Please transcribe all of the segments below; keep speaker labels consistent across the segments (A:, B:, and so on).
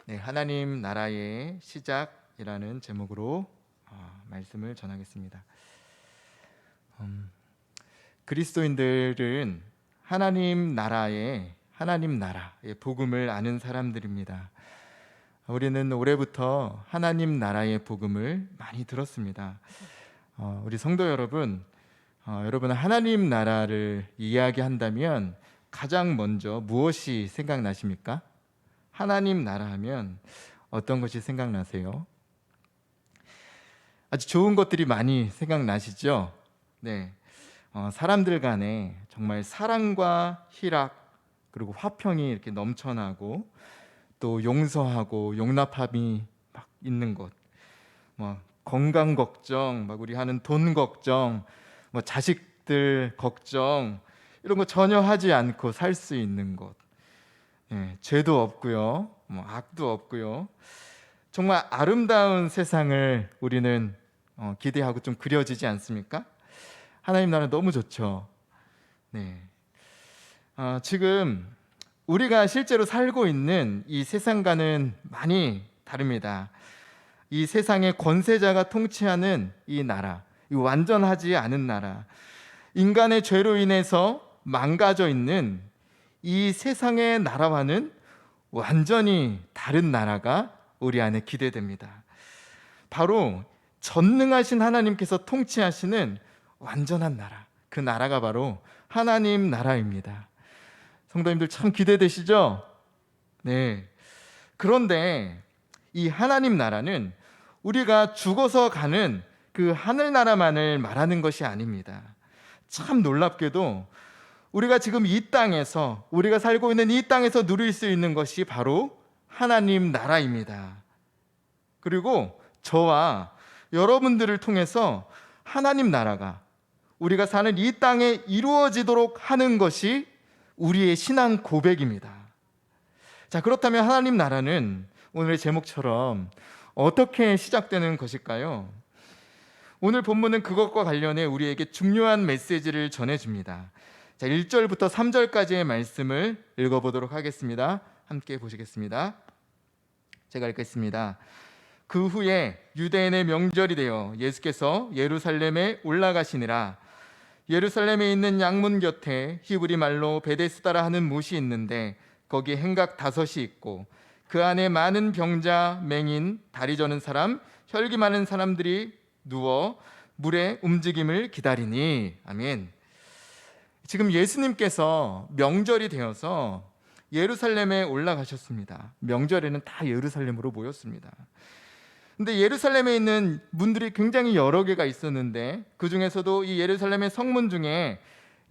A: 네, 하나님 나라의 시작이라는 제목으로 말씀을 전하겠습니다. 그리스도인들은 하나님 나라의 복음을 아는 사람들입니다. 우리는 올해부터 하나님 나라의 복음을 많이 들었습니다. 우리 성도 여러분, 여러분은 하나님 나라를 이야기한다면 가장 먼저 무엇이 생각나십니까? 하나님 나라 하면 어떤 것이 생각나세요? 아주 좋은 것들이 많이 생각나시죠? 네, 사람들 간에 정말 사랑과 희락 그리고 화평이 이렇게 넘쳐나고 또 용서하고 용납함이 막 있는 것, 뭐 건강 걱정, 막 우리 하는 돈 걱정, 뭐 자식들 걱정 이런 거 전혀 하지 않고 살 수 있는 것. 죄도 없고요, 뭐 악도 없고요. 정말 아름다운 세상을 우리는 기대하고 좀 그려지지 않습니까? 하나님 나라 너무 좋죠. 네. 지금 우리가 실제로 살고 있는 이 세상과는 많이 다릅니다. 이 세상의 권세자가 통치하는 이 나라, 이 완전하지 않은 나라, 인간의 죄로 인해서 망가져 있는 이 세상의 나라와는 완전히 다른 나라가 우리 안에 기대됩니다. 바로 전능하신 하나님께서 통치하시는 완전한 나라, 그 나라가 바로 하나님 나라입니다. 성도님들 참 기대되시죠? 네. 그런데 이 하나님 나라는 우리가 죽어서 가는 그 하늘나라만을 말하는 것이 아닙니다. 참 놀랍게도 우리가 지금 이 땅에서, 우리가 살고 있는 이 땅에서 누릴 수 있는 것이 바로 하나님 나라입니다. 그리고 저와 여러분들을 통해서 하나님 나라가 우리가 사는 이 땅에 이루어지도록 하는 것이 우리의 신앙 고백입니다. 자, 그렇다면 하나님 나라는 오늘의 제목처럼 어떻게 시작되는 것일까요? 오늘 본문은 그것과 관련해 우리에게 중요한 메시지를 전해줍니다. 자, 1절부터 3절까지의 말씀을 읽어보도록 하겠습니다. 함께 보시겠습니다. 제가 읽겠습니다. 그 후에 유대인의 명절이 되어 예수께서 예루살렘에 올라가시니라. 예루살렘에 있는 양문 곁에 히브리 말로 베데스다라 하는 못이 있는데 거기 행각 5이 있고 그 안에 많은 병자, 맹인, 다리 저는 사람, 혈기 많은 사람들이 누워 물의 움직임을 기다리니. 아멘. 지금 예수님께서 명절이 되어서 예루살렘에 올라가셨습니다. 명절에는 다 예루살렘으로 모였습니다. 근데 예루살렘에 있는 문들이 굉장히 여러 개가 있었는데 그 중에서도 이 예루살렘의 성문 중에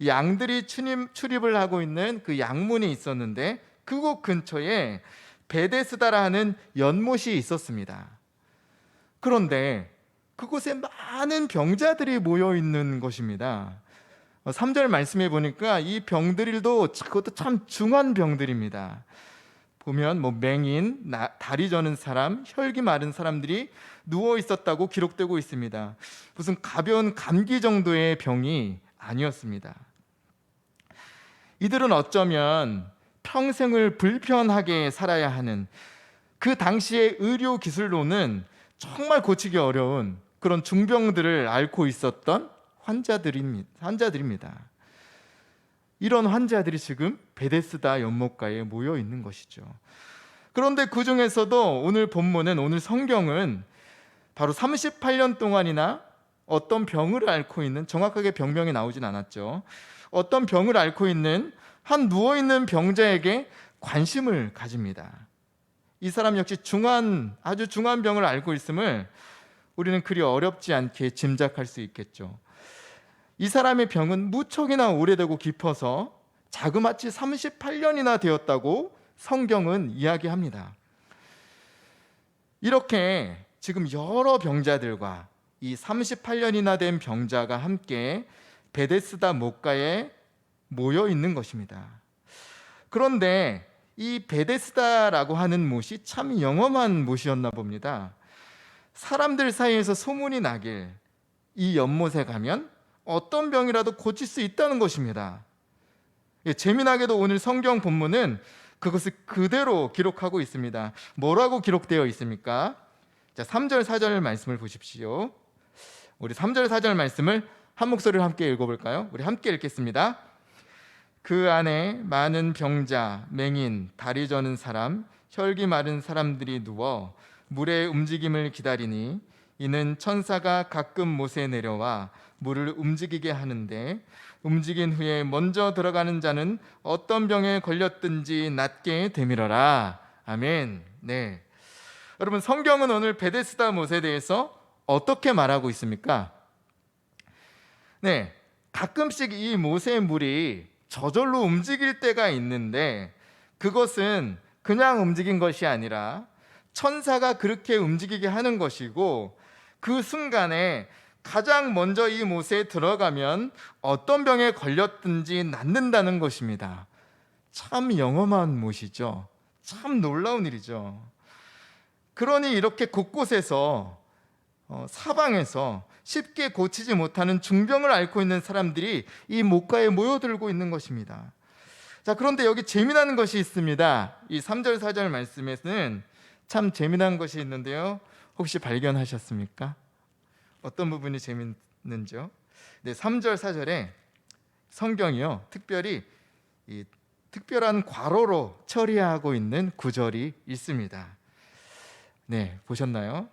A: 양들이 출입을 하고 있는 그 양문이 있었는데 그곳 근처에 베데스다라 하는 연못이 있었습니다. 그런데 그곳에 많은 병자들이 모여 있는 것입니다. 3절 말씀해 보니까 이 병들도 그것도 참 중한 병들입니다. 보면 뭐 맹인, 다리 저는 사람, 혈기 마른 사람들이 누워 있었다고 기록되고 있습니다. 무슨 가벼운 감기 정도의 병이 아니었습니다. 이들은 어쩌면 평생을 불편하게 살아야 하는, 그 당시의 의료 기술로는 정말 고치기 어려운 그런 중병들을 앓고 있었던 환자들입니다. 이런 환자들이 지금 베데스다 연못가에 모여 있는 것이죠. 그런데 그 중에서도 오늘 본문은, 오늘 성경은 바로 38년 동안이나 어떤 병을 앓고 있는, 정확하게 병명이 나오진 않았죠. 어떤 병을 앓고 있는 한 누워있는 병자에게 관심을 가집니다. 이 사람 역시 아주 중한 병을 앓고 있음을 우리는 그리 어렵지 않게 짐작할 수 있겠죠. 이 사람의 병은 무척이나 오래되고 깊어서 자그마치 38년이나 되었다고 성경은 이야기합니다. 이렇게 지금 여러 병자들과 이 38년이나 된 병자가 함께 베데스다 못가에 모여 있는 것입니다. 그런데 이 베데스다라고 하는 못이 참 영험한 못이었나 봅니다. 사람들 사이에서 소문이 나길 이 연못에 가면 어떤 병이라도 고칠 수 있다는 것입니다. 재미나게도 오늘 성경 본문은 그것을 그대로 기록하고 있습니다. 뭐라고 기록되어 있습니까? 자, 3절 4절 말씀을 보십시오. 우리 3절 4절 말씀을 한 목소리로 함께 읽어볼까요? 우리 함께 읽겠습니다. 그 안에 많은 병자, 맹인, 다리 저는 사람, 혈기 마른 사람들이 누워 물의 움직임을 기다리니 이는 천사가 가끔 못에 내려와 물을 움직이게 하는데 움직인 후에 먼저 들어가는 자는 어떤 병에 걸렸든지 낫게 되밀어라. 아멘. 네. 여러분, 성경은 오늘 베데스다 못에 대해서 어떻게 말하고 있습니까? 네, 가끔씩 이 못의 물이 저절로 움직일 때가 있는데 그것은 그냥 움직인 것이 아니라 천사가 그렇게 움직이게 하는 것이고 그 순간에 가장 먼저 이 못에 들어가면 어떤 병에 걸렸든지 낫는다는 것입니다. 참 영험한 못이죠. 참 놀라운 일이죠. 그러니 이렇게 곳곳에서 사방에서 쉽게 고치지 못하는 중병을 앓고 있는 사람들이 이 못가에 모여들고 있는 것입니다. 자, 그런데 여기 재미나는 것이 있습니다. 이 3절 4절 말씀에는 참 재미난 것이 있는데요. 혹시 발견하셨습니까? 어떤 부분이 재밌는지요? 네, 3절 4절에 성경이요, 특별히 이 특별한 괄호로 처리하고 있는 구절이 있습니다. 네, 보셨나요?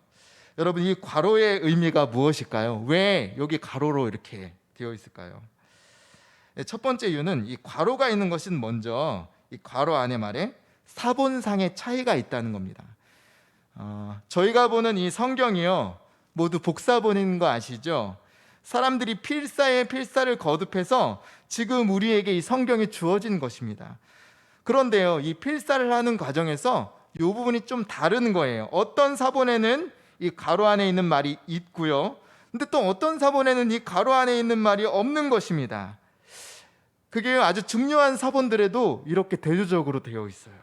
A: 여러분, 이 괄호의 의미가 무엇일까요? 왜 여기 괄호로 이렇게 되어 있을까요? 네, 첫 번째 이유는 이 괄호가 있는 것은 먼저 이 괄호 안에 말에 사본상의 차이가 있다는 겁니다. 저희가 보는 이 성경이요, 모두 복사본인 거 아시죠? 사람들이 필사에 필사를 거듭해서 지금 우리에게 이 성경이 주어진 것입니다. 그런데요, 이 필사를 하는 과정에서 이 부분이 좀 다른 거예요. 어떤 사본에는 이 괄호 안에 있는 말이 있고요, 근데 또 어떤 사본에는 이 괄호 안에 있는 말이 없는 것입니다. 그게 아주 중요한 사본들에도 이렇게 대조적으로 되어 있어요.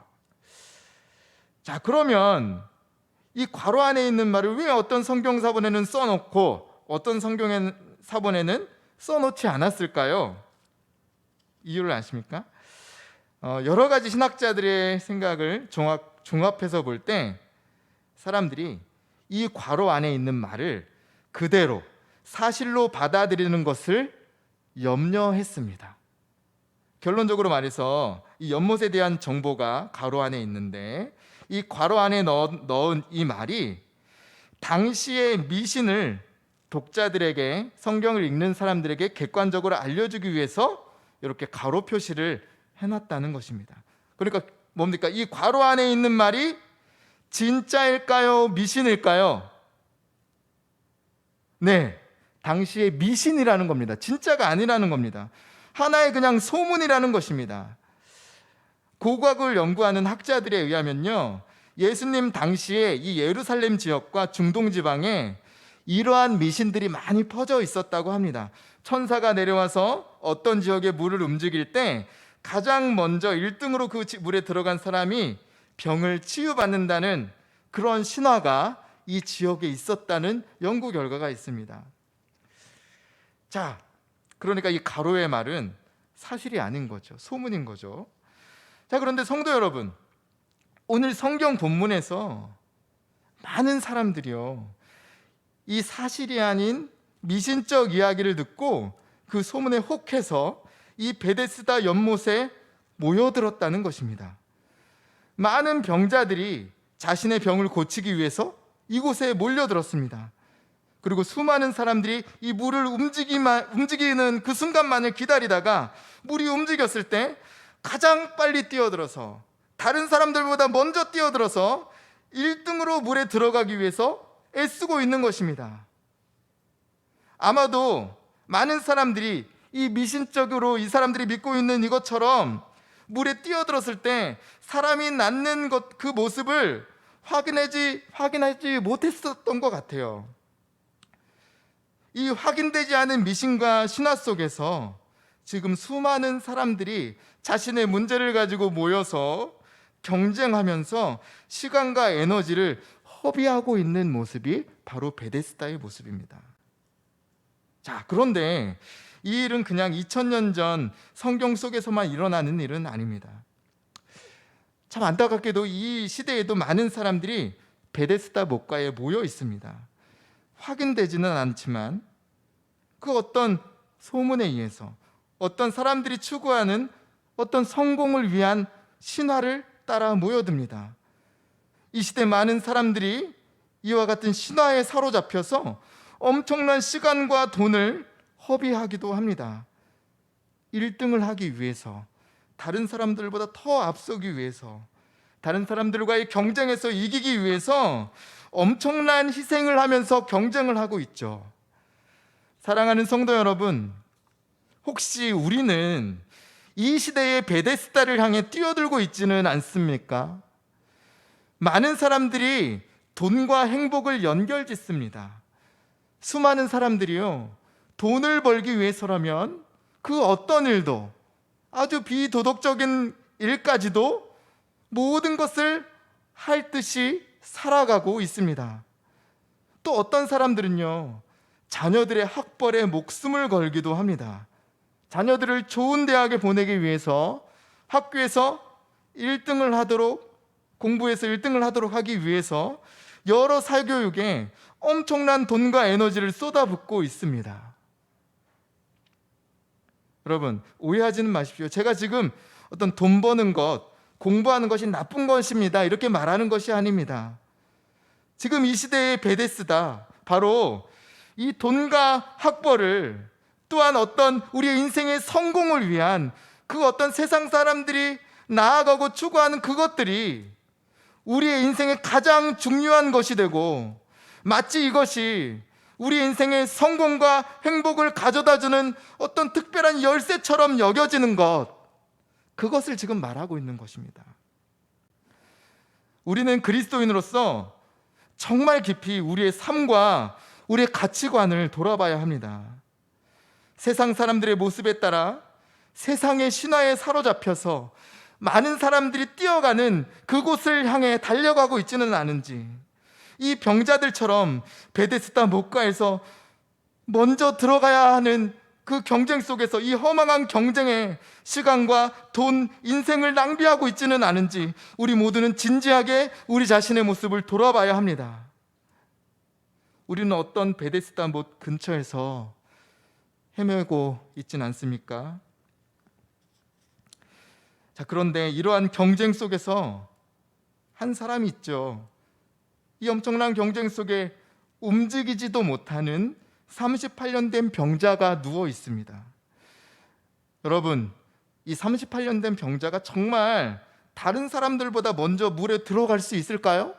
A: 자, 그러면 이 괄호 안에 있는 말을 왜 어떤 성경 사본에는 써놓고 어떤 성경 사본에는 써놓지 않았을까요? 이유를 아십니까? 여러 가지 신학자들의 생각을 종합해서 볼 때 사람들이 이 괄호 안에 있는 말을 그대로 사실로 받아들이는 것을 염려했습니다. 결론적으로 말해서 이 연못에 대한 정보가 괄호 안에 있는데 이 괄호 안에 넣은 이 말이 당시의 미신을 독자들에게, 성경을 읽는 사람들에게 객관적으로 알려주기 위해서 이렇게 괄호 표시를 해놨다는 것입니다. 그러니까 뭡니까? 이 괄호 안에 있는 말이 진짜일까요? 미신일까요? 네, 당시의 미신이라는 겁니다. 진짜가 아니라는 겁니다. 하나의 그냥 소문이라는 것입니다. 고고학을 연구하는 학자들에 의하면요, 예수님 당시에 이 예루살렘 지역과 중동 지방에 이러한 미신들이 많이 퍼져 있었다고 합니다. 천사가 내려와서 어떤 지역의 물을 움직일 때 가장 먼저 1등으로 그 물에 들어간 사람이 병을 치유받는다는 그런 신화가 이 지역에 있었다는 연구 결과가 있습니다. 자, 그러니까 이 괄호의 말은 사실이 아닌 거죠. 소문인 거죠. 자, 그런데 성도 여러분, 오늘 성경 본문에서 많은 사람들이요, 이 사실이 아닌 미신적 이야기를 듣고 그 소문에 혹해서 이 베데스다 연못에 모여들었다는 것입니다. 많은 병자들이 자신의 병을 고치기 위해서 이곳에 몰려들었습니다. 그리고 수많은 사람들이 이 물을 움직이는 그 순간만을 기다리다가 물이 움직였을 때 가장 빨리 뛰어들어서, 다른 사람들보다 먼저 뛰어들어서 1등으로 물에 들어가기 위해서 애쓰고 있는 것입니다. 아마도 많은 사람들이 이 미신적으로 이 사람들이 믿고 있는 이것처럼 물에 뛰어들었을 때 사람이 낫는 그 모습을 확인하지 못했었던 것 같아요. 이 확인되지 않은 미신과 신화 속에서 지금 수많은 사람들이 자신의 문제를 가지고 모여서 경쟁하면서 시간과 에너지를 허비하고 있는 모습이 바로 베데스다의 모습입니다. 자, 그런데 이 일은 그냥 2000년 전 성경 속에서만 일어나는 일은 아닙니다. 참 안타깝게도 이 시대에도 많은 사람들이 베데스다 목가에 모여 있습니다. 확인되지는 않지만 그 어떤 소문에 의해서 어떤 사람들이 추구하는 어떤 성공을 위한 신화를 따라 모여듭니다. 이 시대 많은 사람들이 이와 같은 신화에 사로잡혀서 엄청난 시간과 돈을 허비하기도 합니다. 1등을 하기 위해서, 다른 사람들보다 더 앞서기 위해서, 다른 사람들과의 경쟁에서 이기기 위해서 엄청난 희생을 하면서 경쟁을 하고 있죠. 사랑하는 성도 여러분, 혹시 우리는 이 시대의 베데스다를 향해 뛰어들고 있지는 않습니까? 많은 사람들이 돈과 행복을 연결짓습니다. 수많은 사람들이요, 돈을 벌기 위해서라면 그 어떤 일도, 아주 비도덕적인 일까지도 모든 것을 할 듯이 살아가고 있습니다. 또 어떤 사람들은요, 자녀들의 학벌에 목숨을 걸기도 합니다. 자녀들을 좋은 대학에 보내기 위해서 학교에서 1등을 하도록, 공부해서 1등을 하도록 하기 위해서 여러 사교육에 엄청난 돈과 에너지를 쏟아붓고 있습니다. 여러분, 오해하지는 마십시오. 제가 지금 어떤 돈 버는 것, 공부하는 것이 나쁜 것입니다, 이렇게 말하는 것이 아닙니다. 지금 이 시대의 베데스다, 바로 이 돈과 학벌을, 또한 어떤 우리의 인생의 성공을 위한 그 어떤 세상 사람들이 나아가고 추구하는 그것들이 우리의 인생의 가장 중요한 것이 되고, 마치 이것이 우리 인생의 성공과 행복을 가져다주는 어떤 특별한 열쇠처럼 여겨지는 것, 그것을 지금 말하고 있는 것입니다. 우리는 그리스도인으로서 정말 깊이 우리의 삶과 우리의 가치관을 돌아봐야 합니다. 세상 사람들의 모습에 따라 세상의 신화에 사로잡혀서 많은 사람들이 뛰어가는 그곳을 향해 달려가고 있지는 않은지, 이 병자들처럼 베데스다 목가에서 먼저 들어가야 하는 그 경쟁 속에서 이 허망한 경쟁에 시간과 돈, 인생을 낭비하고 있지는 않은지, 우리 모두는 진지하게 우리 자신의 모습을 돌아봐야 합니다. 우리는 어떤 베데스다 못 근처에서 헤매고 있진 않습니까? 자, 그런데 이러한 경쟁 속에서 한 사람이 있죠. 이 엄청난 경쟁 속에 움직이지도 못하는 38년 된 병자가 누워 있습니다. 여러분, 이 38년 된 병자가 정말 다른 사람들보다 먼저 물에 들어갈 수 있을까요?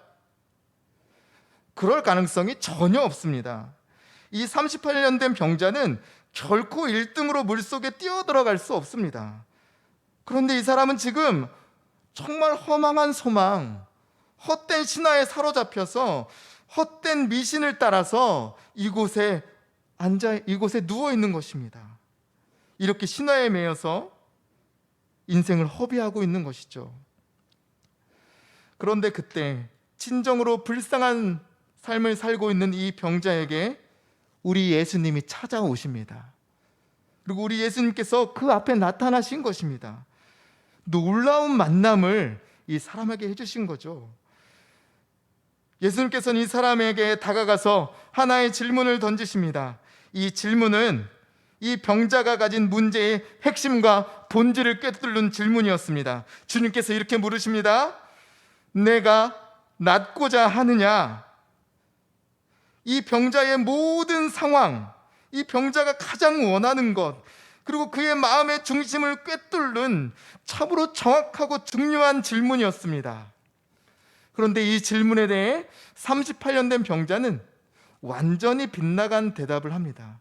A: 그럴 가능성이 전혀 없습니다. 이 38년 된 병자는 결코 1등으로 물속에 뛰어들어갈 수 없습니다. 그런데 이 사람은 지금 정말 허망한 소망, 헛된 신화에 사로잡혀서 헛된 미신을 따라서 이곳에 누워 있는 것입니다. 이렇게 신화에 매여서 인생을 허비하고 있는 것이죠. 그런데 그때 진정으로 불쌍한 삶을 살고 있는 이 병자에게 우리 예수님이 찾아오십니다. 그리고 우리 예수님께서 그 앞에 나타나신 것입니다. 놀라운 만남을 이 사람에게 해주신 거죠. 예수님께서는 이 사람에게 다가가서 하나의 질문을 던지십니다. 이 질문은 이 병자가 가진 문제의 핵심과 본질을 꿰뚫는 질문이었습니다. 주님께서 이렇게 물으십니다. 내가 낫고자 하느냐? 이 병자의 모든 상황, 이 병자가 가장 원하는 것, 그리고 그의 마음의 중심을 꿰뚫는 참으로 정확하고 중요한 질문이었습니다. 그런데 이 질문에 대해 38년 된 병자는 완전히 빗나간 대답을 합니다.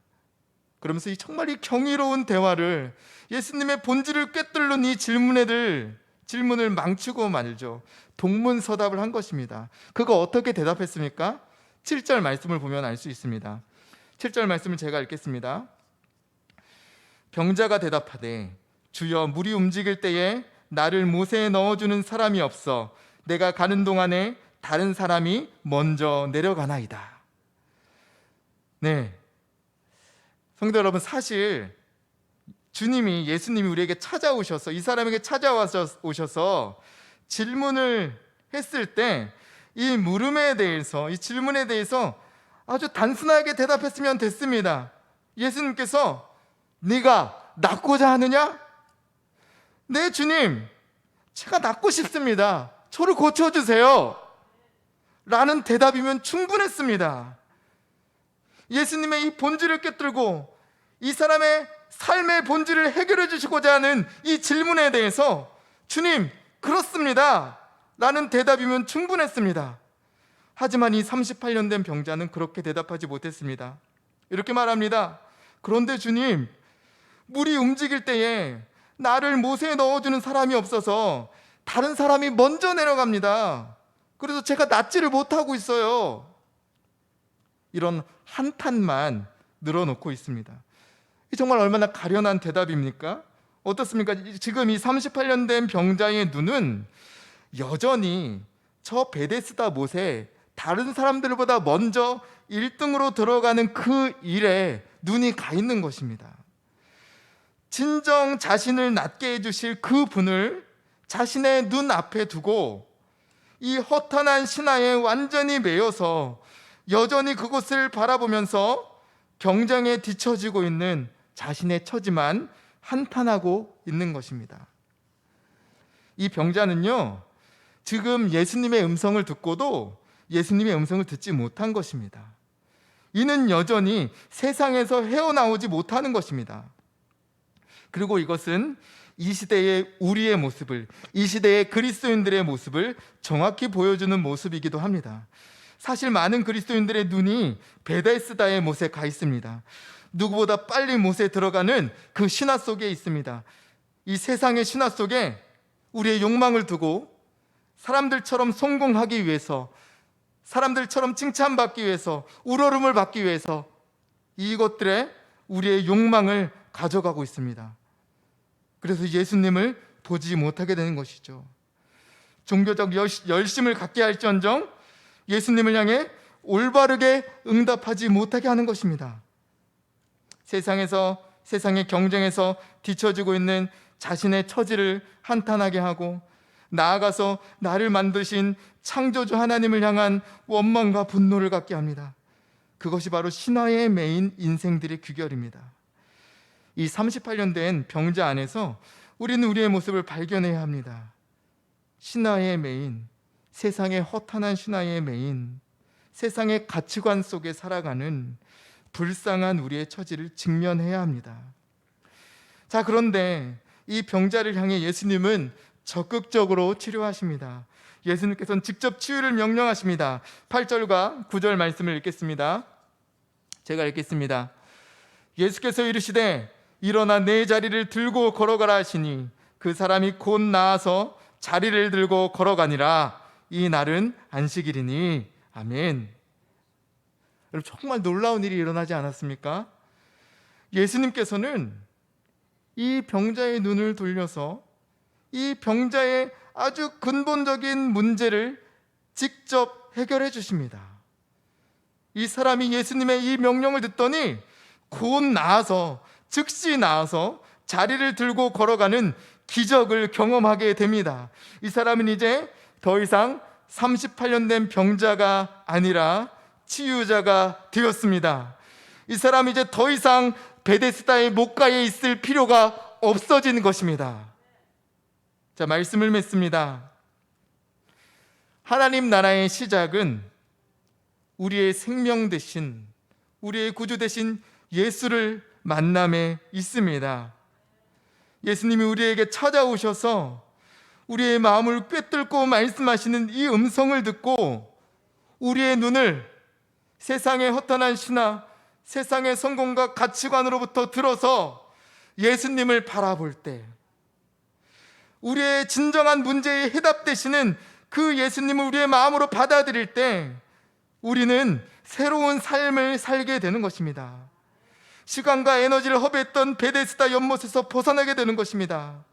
A: 그러면서 정말 이 경이로운 대화를, 예수님의 본질을 꿰뚫는 이 질문을 망치고 말죠. 동문서답을 한 것입니다. 그거 어떻게 대답했습니까? 7절 말씀을 보면 알 수 있습니다. 7절 말씀을 제가 읽겠습니다. 병자가 대답하되 주여, 물이 움직일 때에 나를 못에 넣어주는 사람이 없어 내가 가는 동안에 다른 사람이 먼저 내려가나이다. 네, 성도 여러분, 사실 예수님이 우리에게 찾아오셔서, 이 사람에게 찾아오셔서 질문을 했을 때 이 물음에 대해서, 이 질문에 대해서 아주 단순하게 대답했으면 됐습니다. 예수님께서 네가 낫고자 하느냐? 네, 주님, 제가 낫고 싶습니다. 저를 고쳐주세요. 라는 대답이면 충분했습니다. 예수님의 이 본질을 꿰뚫고 이 사람의 삶의 본질을 해결해 주시고자 하는 이 질문에 대해서 주님, 그렇습니다. 라는 대답이면 충분했습니다. 하지만 이 38년 된 병자는 그렇게 대답하지 못했습니다. 이렇게 말합니다. 그런데 주님, 물이 움직일 때에 나를 못에 넣어주는 사람이 없어서 다른 사람이 먼저 내려갑니다. 그래서 제가 낫지를 못하고 있어요. 이런 한탄만 늘어놓고 있습니다. 정말 얼마나 가련한 대답입니까? 어떻습니까? 지금 이 38년 된 병자의 눈은 여전히 저 베데스다 못에 다른 사람들보다 먼저 1등으로 들어가는 그 일에 눈이 가 있는 것입니다. 진정 자신을 낫게 해주실 그 분을 자신의 눈 앞에 두고 이 허탄한 신화에 완전히 매여서 여전히 그곳을 바라보면서 경쟁에 뒤처지고 있는 자신의 처지만 한탄하고 있는 것입니다. 이 병자는요, 지금 예수님의 음성을 듣고도 예수님의 음성을 듣지 못한 것입니다. 이는 여전히 세상에서 헤어나오지 못하는 것입니다. 그리고 이것은 이 시대의 우리의 모습을, 이 시대의 그리스도인들의 모습을 정확히 보여주는 모습이기도 합니다. 사실 많은 그리스도인들의 눈이 베데스다의 못에 가 있습니다. 누구보다 빨리 못에 들어가는 그 신화 속에 있습니다. 이 세상의 신화 속에 우리의 욕망을 두고 사람들처럼 성공하기 위해서, 사람들처럼 칭찬받기 위해서, 우러름을 받기 위해서 이것들에 우리의 욕망을 가져가고 있습니다. 그래서 예수님을 보지 못하게 되는 것이죠. 종교적 열심을 갖게 할지언정 예수님을 향해 올바르게 응답하지 못하게 하는 것입니다. 세상의 경쟁에서 뒤처지고 있는 자신의 처지를 한탄하게 하고, 나아가서 나를 만드신 창조주 하나님을 향한 원망과 분노를 갖게 합니다. 그것이 바로 신화에 매인 인생들의 귀결입니다. 이 38년 된 병자 안에서 우리는 우리의 모습을 발견해야 합니다. 신화에 매인, 세상의 허탄한 신화에 매인, 세상의 가치관 속에 살아가는 불쌍한 우리의 처지를 직면해야 합니다. 자, 그런데 이 병자를 향해 예수님은 적극적으로 치료하십니다. 예수님께서는 직접 치유를 명령하십니다. 8절과 9절 말씀을 읽겠습니다. 제가 읽겠습니다. 예수께서 이르시되 일어나 내 자리를 들고 걸어가라 하시니 그 사람이 곧 나아서 자리를 들고 걸어가니라. 이 날은 안식일이니. 아멘. 여러분, 정말 놀라운 일이 일어나지 않았습니까? 예수님께서는 이 병자의 눈을 돌려서 이 병자의 아주 근본적인 문제를 직접 해결해 주십니다. 이 사람이 예수님의 이 명령을 듣더니 곧 나아서, 즉시 나아서 자리를 들고 걸어가는 기적을 경험하게 됩니다. 이 사람은 이제 더 이상 38년 된 병자가 아니라 치유자가 되었습니다. 이 사람이 이제 더 이상 베데스다의 못가에 있을 필요가 없어지는 것입니다. 자, 말씀을 맺습니다. 하나님 나라의 시작은 우리의 생명 되신, 우리의 구주 되신 예수를 만남에 있습니다. 예수님이 우리에게 찾아오셔서 우리의 마음을 꿰뚫고 말씀하시는 이 음성을 듣고 우리의 눈을 세상의 허탄한 신화, 세상의 성공과 가치관으로부터 들어서 예수님을 바라볼 때, 우리의 진정한 문제에 해답되시는 그 예수님을 우리의 마음으로 받아들일 때 우리는 새로운 삶을 살게 되는 것입니다. 시간과 에너지를 허비했던 베데스다 연못에서 벗어나게 되는 것입니다.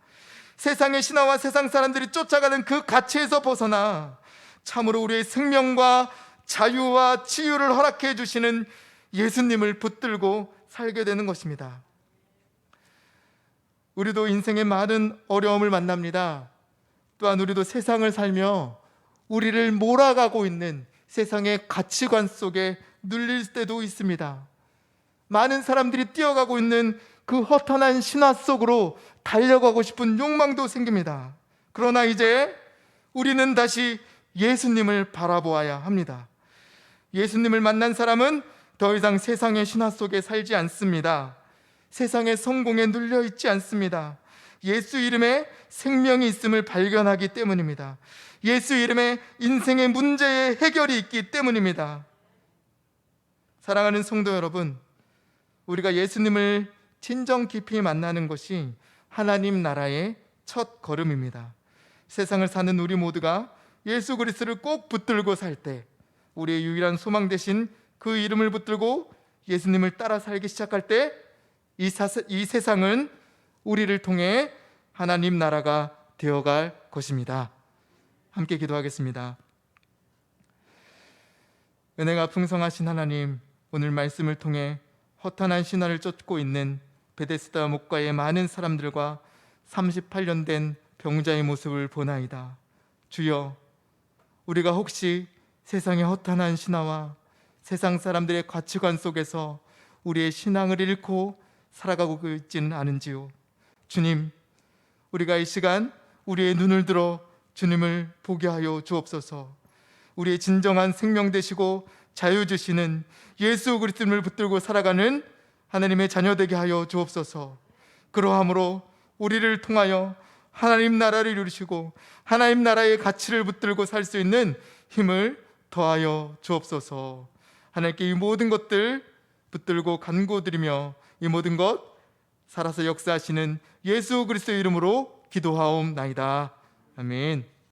A: 세상의 신화와 세상 사람들이 쫓아가는 그 가치에서 벗어나 참으로 우리의 생명과 자유와 치유를 허락해 주시는 예수님을 붙들고 살게 되는 것입니다. 우리도 인생의 많은 어려움을 만납니다. 또한 우리도 세상을 살며 우리를 몰아가고 있는 세상의 가치관 속에 눌릴 때도 있습니다. 많은 사람들이 뛰어가고 있는 그 허탄한 신화 속으로 달려가고 싶은 욕망도 생깁니다. 그러나 이제 우리는 다시 예수님을 바라보아야 합니다. 예수님을 만난 사람은 더 이상 세상의 신화 속에 살지 않습니다. 세상의 성공에 눌려 있지 않습니다. 예수 이름에 생명이 있음을 발견하기 때문입니다. 예수 이름에 인생의 문제의 해결이 있기 때문입니다. 사랑하는 성도 여러분, 우리가 예수님을 진정 깊이 만나는 것이 하나님 나라의 첫 걸음입니다. 세상을 사는 우리 모두가 예수 그리스도를 꼭 붙들고 살 때, 우리의 유일한 소망 되신 그 이름을 붙들고 예수님을 따라 살기 시작할 때, 이 세상은 우리를 통해 하나님 나라가 되어갈 것입니다. 함께 기도하겠습니다. 은혜가 풍성하신 하나님, 오늘 말씀을 통해 허탄한 신화를 쫓고 있는 베데스다 목가의 많은 사람들과 38년 된 병자의 모습을 보나이다. 주여, 우리가 혹시 세상의 허탄한 신화와 세상 사람들의 가치관 속에서 우리의 신앙을 잃고 살아가고 있지는 않은지요. 주님, 우리가 이 시간 우리의 눈을 들어 주님을 보게 하여 주옵소서. 우리의 진정한 생명 되시고 자유 주시는 예수 그리스도를 붙들고 살아가는 하나님의 자녀 되게 하여 주옵소서. 그러함으로 우리를 통하여 하나님 나라를 이루시고 하나님 나라의 가치를 붙들고 살 수 있는 힘을 더하여 주옵소서. 하나님께 이 모든 것들 붙들고 간구드리며 이 모든 것 살아서 역사하시는 예수 그리스도 이름으로 기도하옵나이다. 아멘.